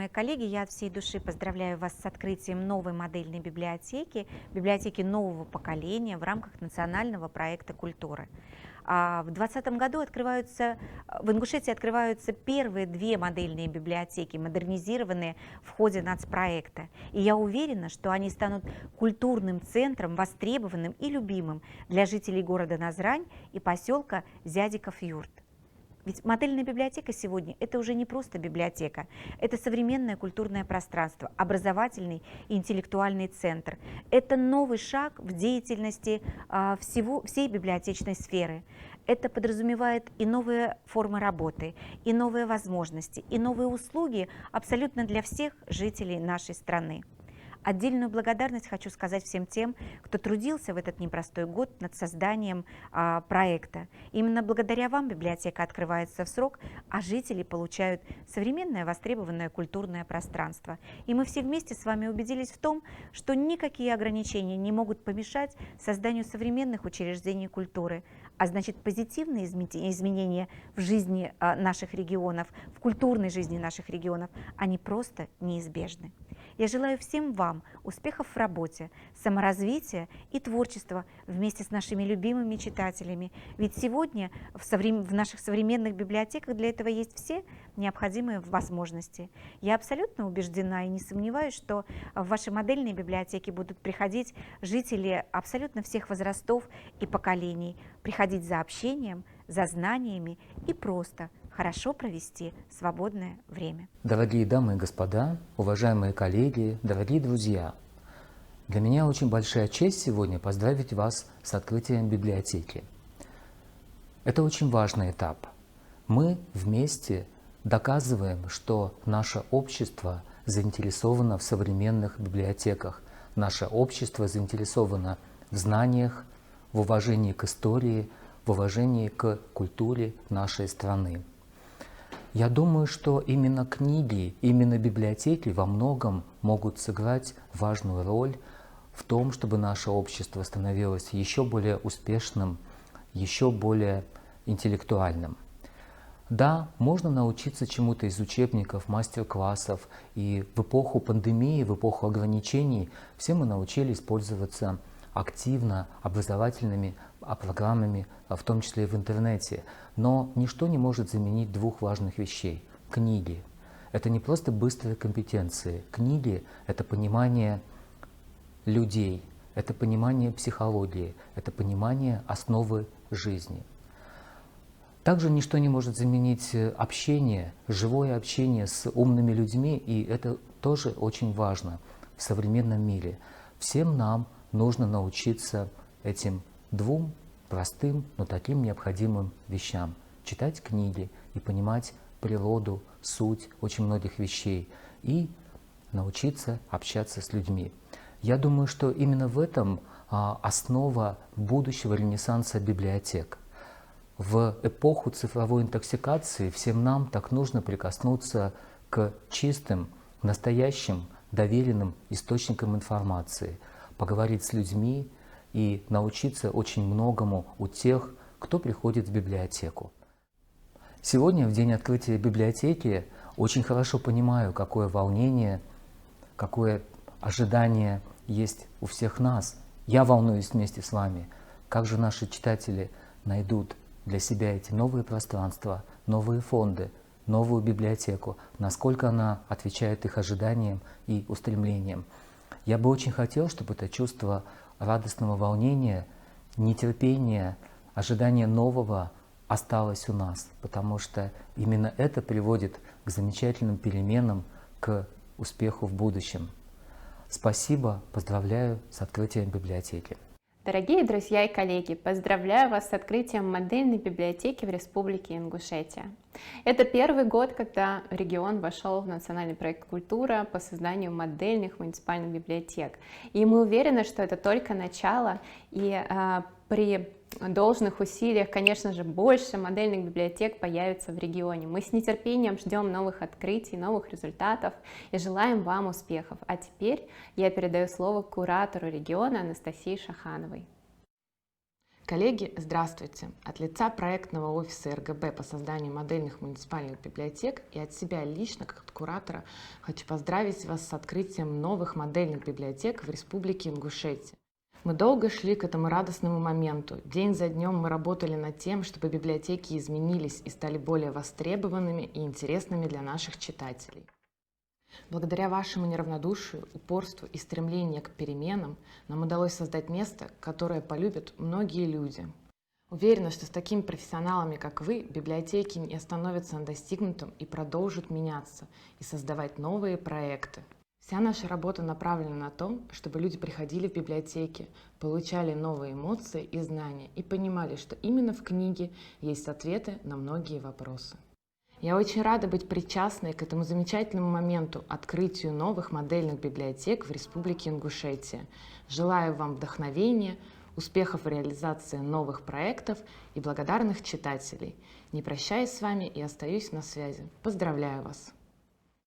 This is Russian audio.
Мои коллеги, я от всей души поздравляю вас с открытием новой модельной библиотеки, библиотеки нового поколения в рамках национального проекта «Культура». В 2020 году в Ингушетии открываются первые две модельные библиотеки, модернизированные в ходе нацпроекта. И я уверена, что они станут культурным центром, востребованным и любимым для жителей города Назрань и поселка Зядиков-Юрт. Ведь модельная библиотека сегодня – это уже не просто библиотека, это современное культурное пространство, образовательный и интеллектуальный центр. Это новый шаг в деятельности всей библиотечной сферы. Это подразумевает и новые формы работы, и новые возможности, и новые услуги абсолютно для всех жителей нашей страны. Отдельную благодарность хочу сказать всем тем, кто трудился в этот непростой год над созданием проекта. Именно благодаря вам библиотека открывается в срок, а жители получают современное востребованное культурное пространство. И мы все вместе с вами убедились в том, что никакие ограничения не могут помешать созданию современных учреждений культуры, а значит позитивные изменения в жизни наших регионов, в культурной жизни наших регионов, они просто неизбежны. Я желаю всем вам успехов в работе, саморазвития и творчества вместе с нашими любимыми читателями. Ведь сегодня в наших современных библиотеках для этого есть все необходимые возможности. Я абсолютно убеждена и не сомневаюсь, что в ваши модельные библиотеки будут приходить жители абсолютно всех возрастов и поколений, приходить за общением, за знаниями и просто хорошо провести свободное время. Дорогие дамы и господа, уважаемые коллеги, дорогие друзья, для меня очень большая честь сегодня поздравить вас с открытием библиотеки. Это очень важный этап. Мы вместе доказываем, что наше общество заинтересовано в современных библиотеках, наше общество заинтересовано в знаниях, в уважении к истории, в уважении к культуре нашей страны. Я думаю, что именно книги, именно библиотеки во многом могут сыграть важную роль в том, чтобы наше общество становилось еще более успешным, еще более интеллектуальным. Да, можно научиться чему-то из учебников, мастер-классов, и в эпоху пандемии, в эпоху ограничений все мы научились пользоваться активно образовательными программами, в том числе и в интернете. Но ничто не может заменить двух важных вещей. Книги. Это не просто быстрые компетенции. Книги – это понимание людей, это понимание психологии, это понимание основы жизни. Также ничто не может заменить общение, живое общение с умными людьми, и это тоже очень важно в современном мире. Всем нам нужно научиться этим двум простым, но таким необходимым вещам. Читать книги и понимать природу, суть очень многих вещей, и научиться общаться с людьми. Я думаю, что именно в этом основа будущего ренессанса библиотек. В эпоху цифровой интоксикации всем нам так нужно прикоснуться к чистым, настоящим, доверенным источникам информации, поговорить с людьми и научиться очень многому у тех, кто приходит в библиотеку. Сегодня, в день открытия библиотеки, очень хорошо понимаю, какое волнение, какое ожидание есть у всех нас. Я волнуюсь вместе с вами. Как же наши читатели найдут для себя эти новые пространства, новые фонды, новую библиотеку, насколько она отвечает их ожиданиям и устремлениям. Я бы очень хотел, чтобы это чувство радостного волнения, нетерпения, ожидания нового осталось у нас, потому что именно это приводит к замечательным переменам, к успеху в будущем. Спасибо, поздравляю с открытием библиотеки. Дорогие друзья и коллеги, поздравляю вас с открытием модельной библиотеки в Республике Ингушетия. Это первый год, когда регион вошел в национальный проект «Культура» по созданию модельных муниципальных библиотек. И мы уверены, что это только начало, и при должных усилиях, конечно же, больше модельных библиотек появится в регионе. Мы с нетерпением ждем новых открытий, новых результатов и желаем вам успехов. А теперь я передаю слово куратору региона Анастасии Шахановой. Коллеги, здравствуйте! От лица проектного офиса РГБ по созданию модельных муниципальных библиотек и от себя лично, как от куратора, хочу поздравить вас с открытием новых модельных библиотек в Республике Ингушетия. Мы долго шли к этому радостному моменту. День за днем мы работали над тем, чтобы библиотеки изменились и стали более востребованными и интересными для наших читателей. Благодаря вашему неравнодушию, упорству и стремлению к переменам нам удалось создать место, которое полюбят многие люди. Уверена, что с такими профессионалами, как вы, библиотеки не остановятся на достигнутом и продолжат меняться и создавать новые проекты. Вся наша работа направлена на то, чтобы люди приходили в библиотеки, получали новые эмоции и знания и понимали, что именно в книге есть ответы на многие вопросы. Я очень рада быть причастной к этому замечательному моменту, открытию новых модельных библиотек в Республике Ингушетия. Желаю вам вдохновения, успехов в реализации новых проектов и благодарных читателей. Не прощаюсь с вами и остаюсь на связи. Поздравляю вас!